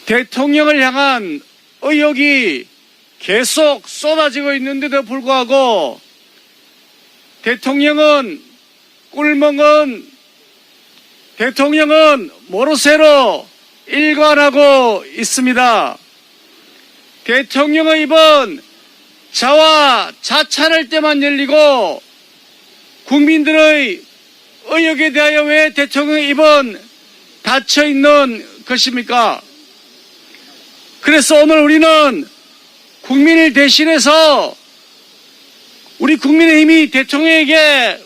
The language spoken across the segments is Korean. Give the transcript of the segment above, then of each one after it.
대통령을 향한 의혹이 계속 쏟아지고 있는데도 불구하고 대통령은 꿀먹은 대통령은 모르쇠로 일관하고 있습니다. 대통령의 입은 자와 자찬할 때만 열리고 국민들의 의혹에 대하여 왜 대통령의 입은 닫혀 있는 것입니까? 그래서 오늘 우리는 국민을 대신해서 우리 국민의힘이 대통령에게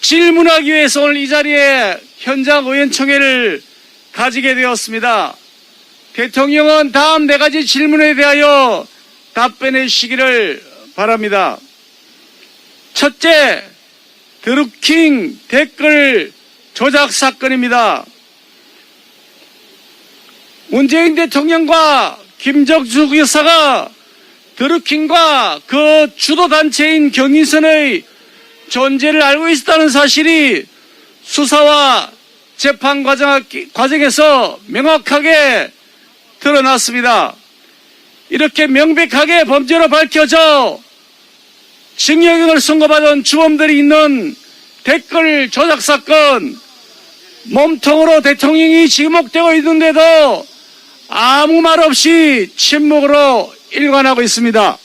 질문하기 위해서 오늘 이 자리에 현장 의원총회를 가지게 되었습니다. 대통령은 다음 4가지 질문에 대하여 답변해 주시기를 바랍니다. 첫째, 드루킹 댓글 조작 사건입니다. 문재인 대통령과 김정주 여사가 드루킹과 그 주도단체인 경인선의 존재를 알고 있었다는 사실이 수사와 재판 과정에서 명확하게 드러났습니다. 이렇게 명백하게 범죄로 밝혀져 징역형을 선고받은 주범들이 있는 댓글 조작 사건, 몸통으로 대통령이 지목되고 있는데도 아무 말 없이 침묵으로 일관하고 있습니다.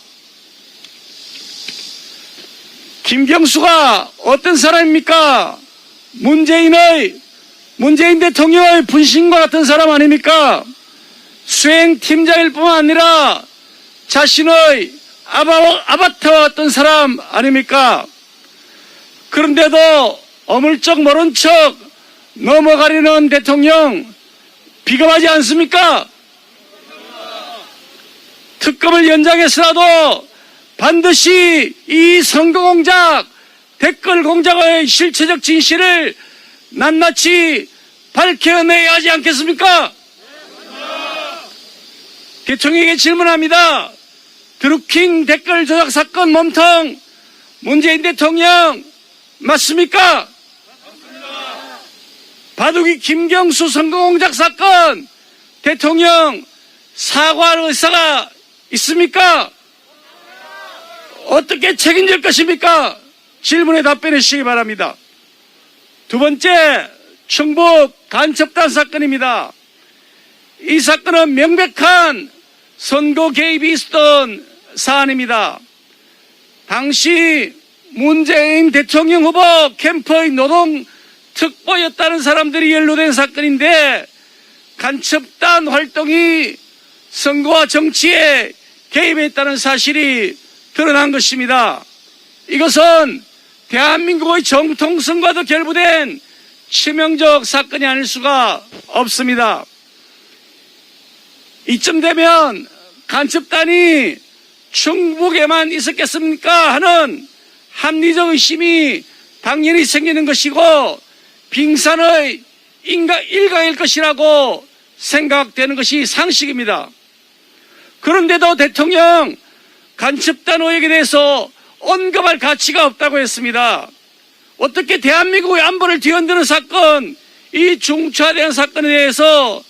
김경수가 어떤 사람입니까? 문재인 대통령의 분신과 같은 사람 아닙니까? 수행팀장일 뿐만 아니라 자신의 아바타와 같은 사람 아닙니까? 그런데도 어물쩍 모른 척 넘어가려는 대통령 비겁하지 않습니까? 특검을 연장해서라도 반드시 이 선거공작, 댓글 공작의 실체적 진실을 낱낱이 밝혀내야 하지 않겠습니까? 대통령에게 질문합니다. 드루킹 댓글 조작 사건 몸통 문재인 대통령 맞습니까? 맞습니다. 바둑이 김경수 선거공작 사건 대통령 사과할 의사가 있습니까? 어떻게 책임질 것입니까? 질문에 답변해 주시기 바랍니다. 두 번째, 충북 간첩단 사건입니다. 이 사건은 명백한 선거 개입이 있었던 사안입니다. 당시 문재인 대통령 후보 캠프의 노동 특보였다는 사람들이 연루된 사건인데 간첩단 활동이 선거와 정치에 개입했다는 사실이 드러난 것입니다. 이것은 대한민국의 정통성과도 결부된 치명적 사건이 아닐 수가 없습니다. 이쯤 되면 간첩단이 충북에만 있었겠습니까 하는 합리적 의심이 당연히 생기는 것이고 빙산의 일각일 것이라고 생각되는 것이 상식입니다. 그런데도 대통령 간첩단 의혹에 대해서 언급할 가치가 없다고 했습니다. 어떻게 대한민국의 안보를 뒤흔드는 사건, 이 중차대한 사건에 대해서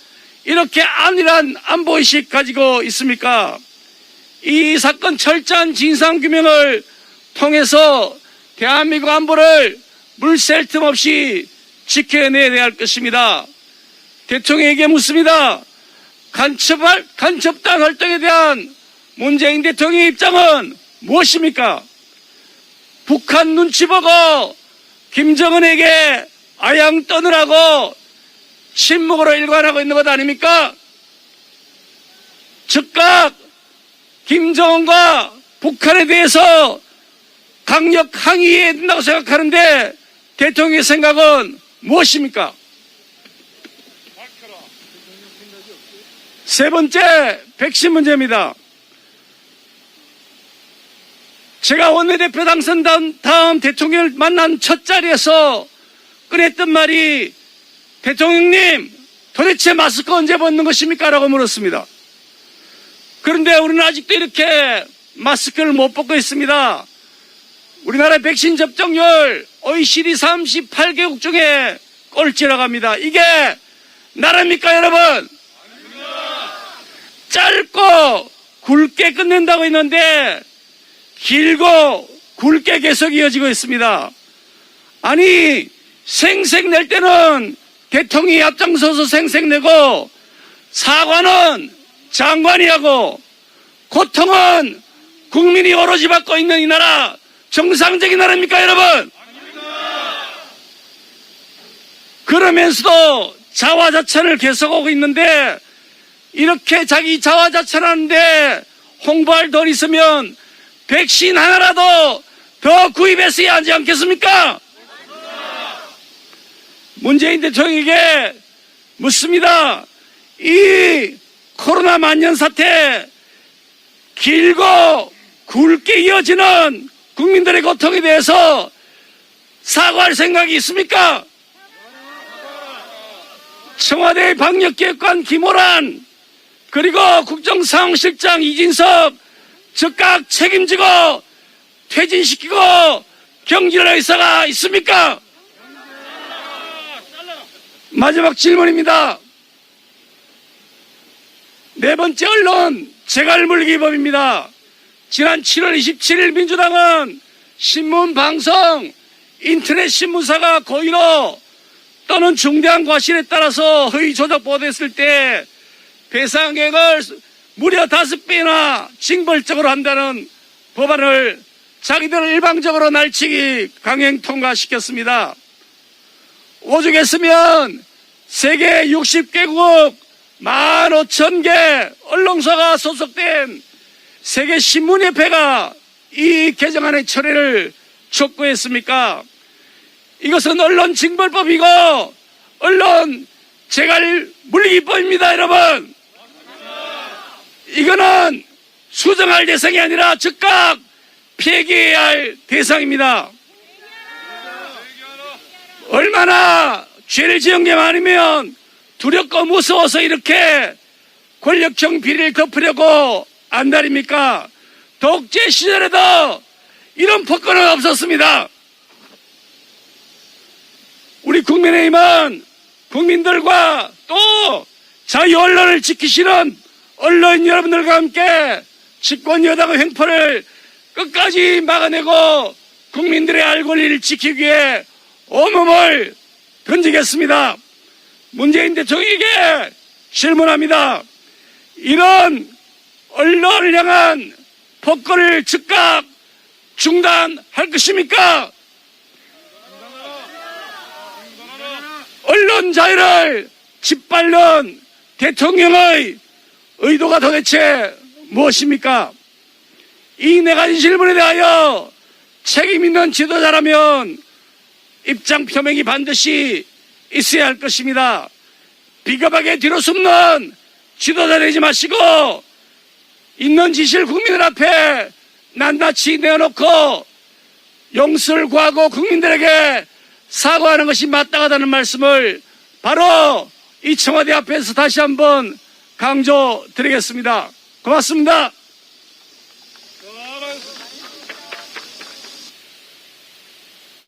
이렇게 안일한 안보의식 가지고 있습니까? 이 사건 철저한 진상규명을 통해서 대한민국 안보를 물샐 틈 없이 지켜내야 할 것입니다. 대통령에게 묻습니다. 간첩단 활동에 대한 문재인 대통령의 입장은 무엇입니까? 북한 눈치 보고 김정은에게 아양 떠느라고 침묵으로 일관하고 있는 것 아닙니까? 즉각 김정은과 북한에 대해서 강력 항의해야 된다고 생각하는데 대통령의 생각은 무엇입니까? 세 번째, 백신 문제입니다. 제가 원내대표 당선된 다음 대통령을 만난 첫 자리에서 꺼냈던 말이 대통령님 도대체 마스크 언제 벗는 것입니까? 라고 물었습니다. 그런데 우리는 아직도 이렇게 마스크를 못 벗고 있습니다. 우리나라 백신 접종률 OECD 38개국 중에 꼴찌라고 합니다. 이게 나라입니까 여러분? 아닙니다. 짧고 굵게 끝낸다고 했는데 길고 굵게 계속 이어지고 있습니다. 아니, 생색 낼 때는 대통령이 앞장서서 생색 내고 사과는 장관이 하고 고통은 국민이 오로지 받고 있는 이 나라 정상적인 나라입니까, 여러분? 그러면서도 자화자찬을 계속하고 있는데 이렇게 자기 자화자찬하는데 홍보할 돈 있으면 백신 하나라도 더 구입했어야 하지 않겠습니까? 문재인 대통령에게 묻습니다. 이 코로나 만년 사태 길고 굵게 이어지는 국민들의 고통에 대해서 사과할 생각이 있습니까? 청와대 방역기획관 김호란 그리고 국정상황실장 이진석 즉각 책임지고 퇴진시키고 경질할 의사가 있습니까? 마지막 질문입니다. 네 번째 언론 재갈물기범입니다. 지난 7월 27일 민주당은 신문, 방송, 인터넷 신문사가 고의로 또는 중대한 과실에 따라서 허위 조작 보도했을 때 배상액을 무려 5배나 징벌적으로 한다는 법안을 자기들은 일방적으로 날치기 강행 통과시켰습니다. 오죽했으면 세계 60개국 15,000개 언론사가 소속된 세계신문협회가 이 개정안의 철회를 촉구했습니까? 이것은 언론징벌법이고 언론 재갈물기법입니다, 여러분. 이거는 수정할 대상이 아니라 즉각 폐기해야 할 대상입니다. 얼마나 죄를 지은 게 많으면 두렵고 무서워서 이렇게 권력형 비리를 덮으려고 안달입니까? 독재 시절에도 이런 법권은 없었습니다. 우리 국민의힘은 국민들과 또 자유 언론을 지키시는 언론 여러분들과 함께 집권 여당의 횡포를 끝까지 막아내고 국민들의 알 권리를 지키기 위해 온몸을 던지겠습니다. 문재인 대통령에게 질문합니다. 이런 언론을 향한 폭거를 즉각 중단할 것입니까? 언론 자유를 짓밟는 대통령의 의도가 도대체 무엇입니까? 이 네 가지 질문에 대하여 책임 있는 지도자라면 입장 표명이 반드시 있어야 할 것입니다. 비겁하게 뒤로 숨는 지도자 되지 마시고 있는 지시를 국민들 앞에 낱낱이 내어놓고 용서를 구하고 국민들에게 사과하는 것이 마땅하다는 말씀을 바로 이 청와대 앞에서 다시 한번 강조드리겠습니다. 고맙습니다.